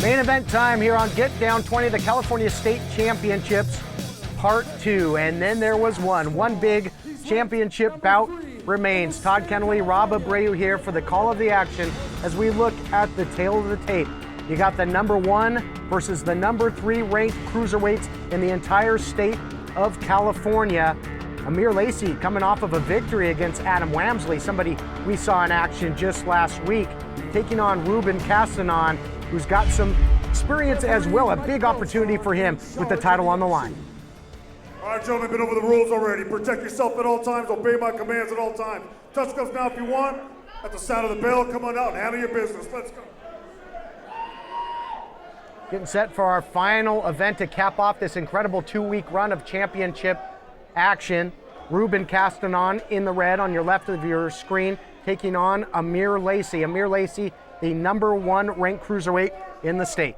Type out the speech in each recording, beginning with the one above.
Main event time here on Get Down 20, the California State Championships, Part 2. And then there was one big championship bout remains. Todd Kennelly, Rob Abreu here for the call of the action as we look at the tail of the tape. You got the number 1 versus the number 3 ranked cruiserweights in the entire state of California. Amir Lacey coming off of a victory against Adam Wamsley, somebody we saw in action just last week, taking on Ruben Caston, who's got some experience as well. A big opportunity for him with the title on the line. All right, gentlemen, been over the rules already. Protect yourself at all times. Obey my commands at all times. Touch gloves now if you want. At the sound of the bell, come on out and handle your business. Let's go. Getting set for our final event to cap off this incredible 2-week run of championship action. Ruben Caston in the red on your left of your screen, taking on Amir Lacey. Amir Lacey, the number 1 ranked cruiserweight in the state.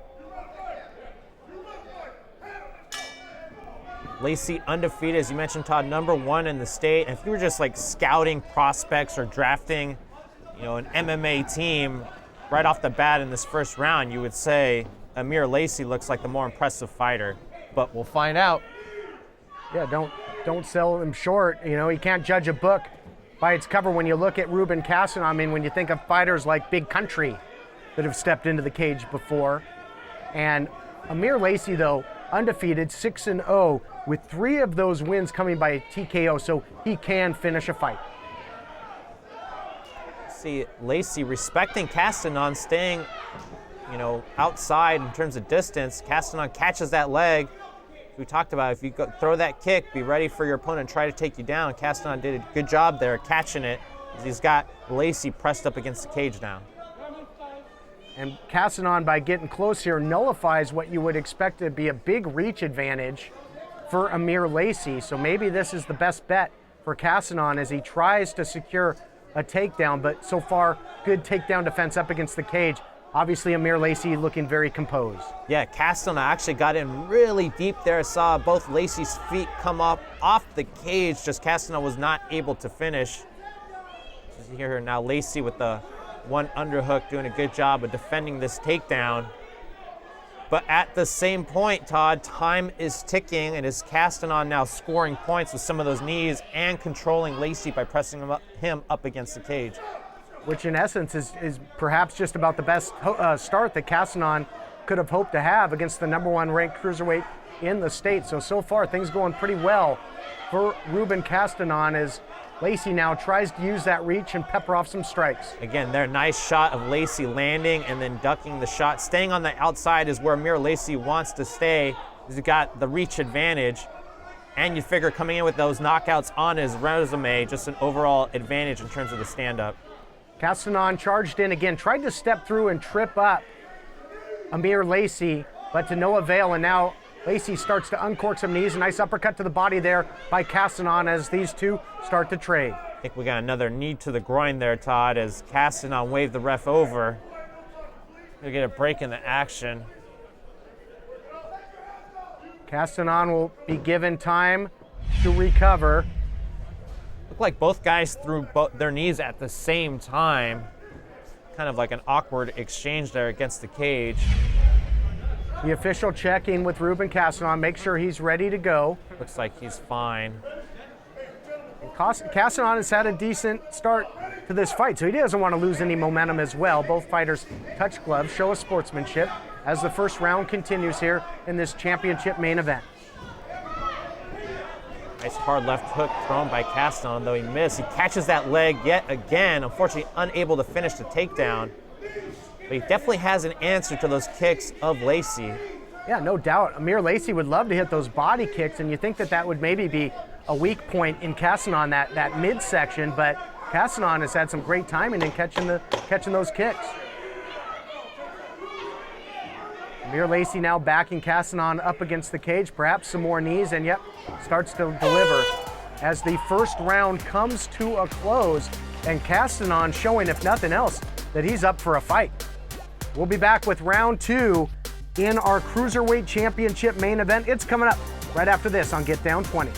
Lacey undefeated, as you mentioned, Todd, number 1 in the state. And if you were just like scouting prospects or drafting, an MMA team right off the bat in this first round, you would say Amir Lacey looks like the more impressive fighter. But we'll find out. Yeah, don't sell him short. You can't judge a book by its cover when you look at Ruben Caston. I mean, when you think of fighters like Big Country that have stepped into the cage before. And Amir Lacey, though, undefeated, 6-0, with 3 of those wins coming by TKO, so he can finish a fight. See, Lacey respecting Caston, staying, outside in terms of distance. Caston catches that leg. We talked about if you throw that kick, be ready for your opponent, try to take you down. Caston did a good job there catching it. He's got Lacey pressed up against the cage now. And Caston, by getting close here, nullifies what you would expect to be a big reach advantage for Amir Lacey. So maybe this is the best bet for Caston as he tries to secure a takedown. But so far, good takedown defense up against the cage. Obviously, Amir Lacey looking very composed. Yeah, Caston actually got in really deep there. Saw both Lacey's feet come up off the cage. Just Caston was not able to finish. You hear now Lacey with the 1 underhook, doing a good job of defending this takedown. But at the same point, Todd, time is ticking, and is Caston now scoring points with some of those knees and controlling Lacey by pressing him up against the cage. Which in essence is perhaps just about the best start that Caston could have hoped to have against the number 1 ranked cruiserweight in the state. So far things going pretty well for Ruben Caston as Lacey now tries to use that reach and pepper off some strikes. Again, there, nice shot of Lacey landing and then ducking the shot. Staying on the outside is where Amir Lacey wants to stay. He's got the reach advantage. And you figure coming in with those knockouts on his resume, just an overall advantage in terms of the stand-up. Caston charged in again, tried to step through and trip up Amir Lacey, but to no avail. And now Lacey starts to uncork some knees. A nice uppercut to the body there by Caston as these two start to trade. I think we got another knee to the groin there, Todd, as Caston waved the ref over. He'll get a break in the action. Caston will be given time to recover. Looked like both guys threw their knees at the same time. Kind of like an awkward exchange there against the cage. The official check-in with Ruben Caston, make sure he's ready to go. Looks like he's fine. Caston has had a decent start to this fight, so he doesn't want to lose any momentum as well. Both fighters touch gloves, show of sportsmanship as the first round continues here in this championship main event. Nice hard left hook thrown by Caston, though he missed. He catches that leg yet again, unfortunately unable to finish the takedown. But he definitely has an answer to those kicks of Lacey. Yeah, no doubt. Amir Lacey would love to hit those body kicks, and you think that would maybe be a weak point in Caston that midsection, but Caston has had some great timing in catching those kicks. Amir Lacey now backing Caston up against the cage, perhaps some more knees, and yep, starts to deliver as the first round comes to a close, and Caston showing, if nothing else, that he's up for a fight. We'll be back with round 2 in our Cruiserweight Championship main event. It's coming up right after this on Get Down 20.